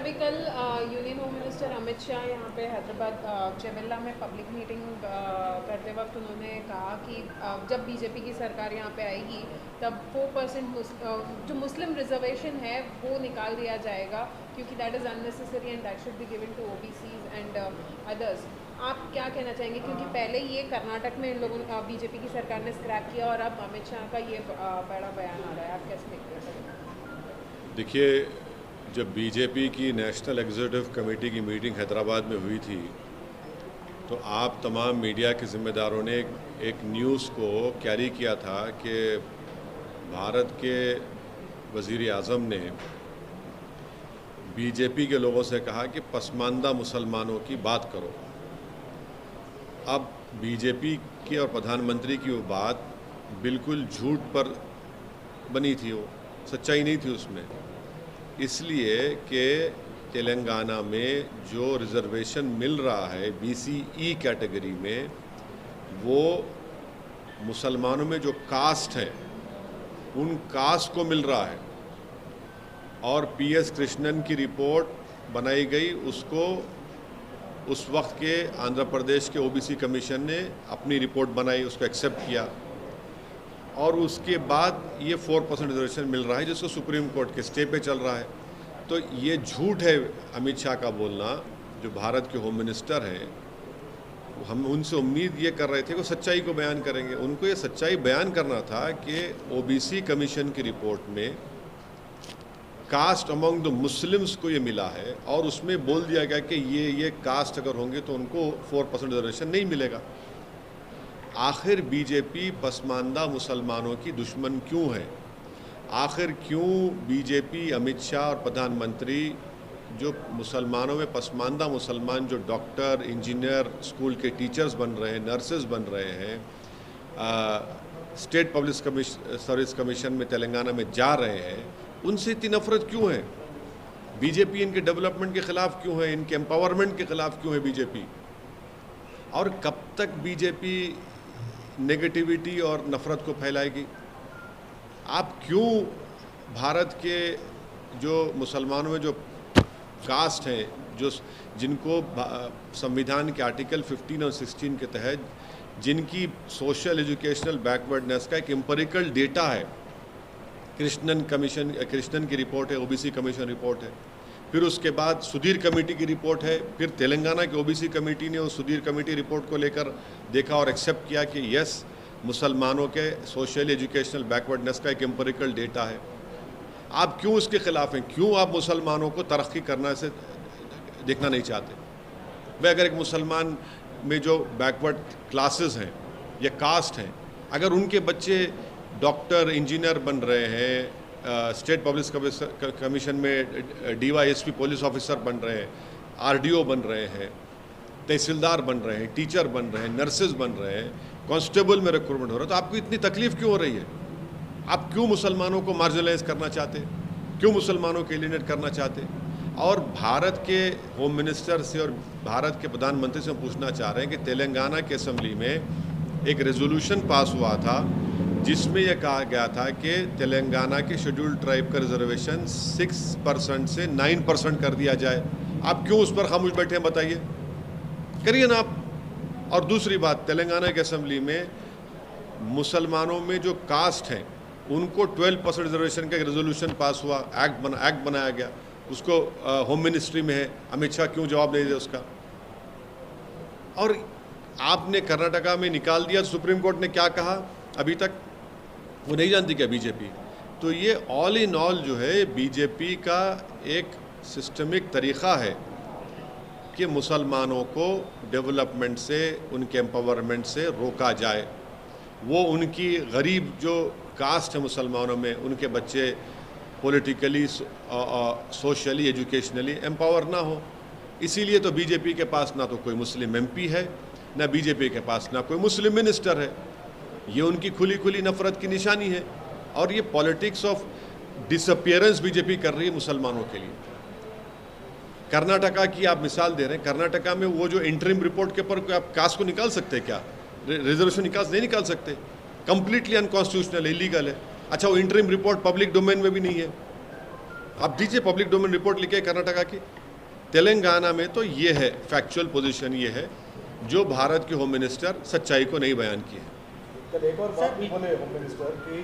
अभी कल union home minister Amit Shah यहाँ पे हैदराबाद चेवेल्ला में पब्लिक मीटिंग करते वक्त उन्होंने कहा कि जब बीजेपी की सरकार यहाँ पे आएगी तब 4% जो मुस्लिम रिजर्वेशन है वो निकाल दिया जाएगा, क्योंकि that is unnecessary and that should be given to OBCs and others. आप क्या कहना चाहेंगे, क्योंकि पहले ये कर्नाटक में इन लोगों बीजेपी की सरकार ने स्क्रैप किया और अब अमित शाह का ये बड़ा बयान आ रहा है, आप कैसे देखते हैं? देखिए, जब बीजेपी की नेशनल एग्जीक्यूटिव कमेटी की मीटिंग हैदराबाद में हुई थी तो आप तमाम मीडिया के ज़िम्मेदारों ने एक न्यूज़ को कैरी किया था कि भारत के वज़ीर आज़म ने बीजेपी के लोगों से कहा कि पसमानदा मुसलमानों की बात करो। अब बीजेपी की और प्रधानमंत्री की वो बात बिल्कुल झूठ पर बनी थी, वो सच्चाई नहीं थी उसमें, इसलिए कि तेलंगाना में जो रिज़र्वेशन मिल रहा है BCE कैटेगरी में, वो मुसलमानों में जो कास्ट हैं उन कास्ट को मिल रहा है। और PS कृष्णन की रिपोर्ट बनाई गई, उसको उस वक्त के आंध्र प्रदेश के OBC कमीशन ने अपनी रिपोर्ट बनाई, उसको एक्सेप्ट किया और उसके बाद ये 4% रिजर्वेशन मिल रहा है जिसको सुप्रीम कोर्ट के स्टे पे चल रहा है। तो ये झूठ है अमित शाह का बोलना, जो भारत के होम मिनिस्टर हैं। हम उनसे उम्मीद ये कर रहे थे कि सच्चाई को बयान करेंगे। उनको ये सच्चाई बयान करना था कि OBC कमीशन की रिपोर्ट में कास्ट अमंग द मुस्लिम्स को ये मिला है और उसमें बोल दिया गया कि ये कास्ट अगर होंगे तो उनको 4% रिजर्वेशन नहीं मिलेगा। आखिर बीजेपी पसमानदा मुसलमानों की दुश्मन क्यों है? आखिर क्यों बीजेपी, अमित शाह और प्रधानमंत्री जो मुसलमानों में पसमानदा मुसलमान, जो डॉक्टर, इंजीनियर, स्कूल के टीचर्स बन रहे हैं, नर्सेज बन रहे हैं, स्टेट पब्लिक सर्विस कमीशन में तेलंगाना में जा रहे हैं, उनसे इतनी नफरत क्यों है? बीजेपी इनके डेवलपमेंट के ख़िलाफ़ क्यों है? इनके एम्पावरमेंट के ख़िलाफ़ क्यों है बीजेपी? और कब तक बीजेपी नेगेटिविटी और नफ़रत को फैलाएगी? आप क्यों भारत के जो मुसलमानों में जो कास्ट हैं, जो जिनको संविधान के आर्टिकल 15 और 16 के तहत जिनकी सोशल एजुकेशनल बैकवर्डनेस का एक एम्पिरिकल डेटा है, कृष्णन की रिपोर्ट है, OBC कमीशन रिपोर्ट है, फिर उसके बाद सुधीर कमेटी की रिपोर्ट है, फिर तेलंगाना की OBC कमेटी ने उस सुधीर कमेटी रिपोर्ट को लेकर देखा और एक्सेप्ट किया कि यस, मुसलमानों के सोशल एजुकेशनल बैकवर्डनेस का एक एम्पिरिकल डेटा है। आप क्यों उसके ख़िलाफ़ हैं? क्यों आप मुसलमानों को तरक्की करना से देखना नहीं चाहते? भाई, अगर एक मुसलमान में जो बैकवर्ड क्लासेस हैं या कास्ट हैं, अगर उनके बच्चे डॉक्टर, इंजीनियर बन रहे हैं, स्टेट पब्लिक कमीशन में DYSP पुलिस ऑफिसर बन रहे हैं, RDO बन रहे हैं, तहसीलदार बन रहे हैं, टीचर बन रहे हैं, नर्सेज बन रहे हैं, कांस्टेबल में रिक्रूटमेंट हो रहा है, तो आपको इतनी तकलीफ़ क्यों हो रही है? आप क्यों मुसलमानों को मार्जिनलाइज करना चाहते? क्यों मुसलमानों को एलिनेट करना चाहते? और भारत के होम मिनिस्टर से और भारत के प्रधानमंत्री से हम पूछना चाह रहे हैं कि तेलंगाना की असेंबली में एक रेजोल्यूशन पास हुआ था जिसमें यह कहा गया था कि तेलंगाना के शेड्यूल्ड ट्राइब का रिजर्वेशन 6% से 9% कर दिया जाए। आप क्यों उस पर खामोश बैठे हैं? बताइए, करिए ना आप। और दूसरी बात, तेलंगाना की असेंबली में मुसलमानों में जो कास्ट हैं उनको 12% रिजर्वेशन का एक रेजोल्यूशन पास हुआ, एक्ट बनाया गया, उसको होम मिनिस्ट्री में है। अमित शाह क्यों जवाब नहीं दे उसका? और आपने कर्नाटका में निकाल दिया, सुप्रीम कोर्ट ने क्या कहा अभी तक वो नहीं जानती क्या बीजेपी? तो ये ऑल इन ऑल जो है बीजेपी का एक सिस्टमिक तरीक़ा है कि मुसलमानों को डेवलपमेंट से, उनके एम्पावरमेंट से रोका जाए। वो उनकी गरीब जो कास्ट है मुसलमानों में, उनके बच्चे पॉलिटिकली, सोशली, एजुकेशनली एम्पावर ना हो। इसीलिए तो बीजेपी के पास ना तो कोई मुस्लिम MP है, ना बीजेपी के पास ना कोई मुस्लिम मिनिस्टर है। ये उनकी खुली खुली नफरत की निशानी है और ये पॉलिटिक्स ऑफ डिसअपियरेंस बीजेपी कर रही है मुसलमानों के लिए। कर्नाटका की आप मिसाल दे रहे हैं, कर्नाटका में वो जो इंटरिम रिपोर्ट के ऊपर आप कास्ट को निकाल सकते हैं क्या? रिजर्वेशन नहीं निकाल सकते, कंप्लीटली अनकॉन्स्टिट्यूशनल है, इलीगल है। अच्छा, वो इंटरिम रिपोर्ट पब्लिक डोमेन में भी नहीं है, आप दीजिए पब्लिक डोमेन रिपोर्ट लिखे कर्नाटका की। तेलंगाना में तो ये है फैक्चुअल पोजीशन, ये है जो भारत के होम मिनिस्टर सच्चाई को नहीं बयान की है। कल एक और बात भी बोले होम मिनिस्टर कि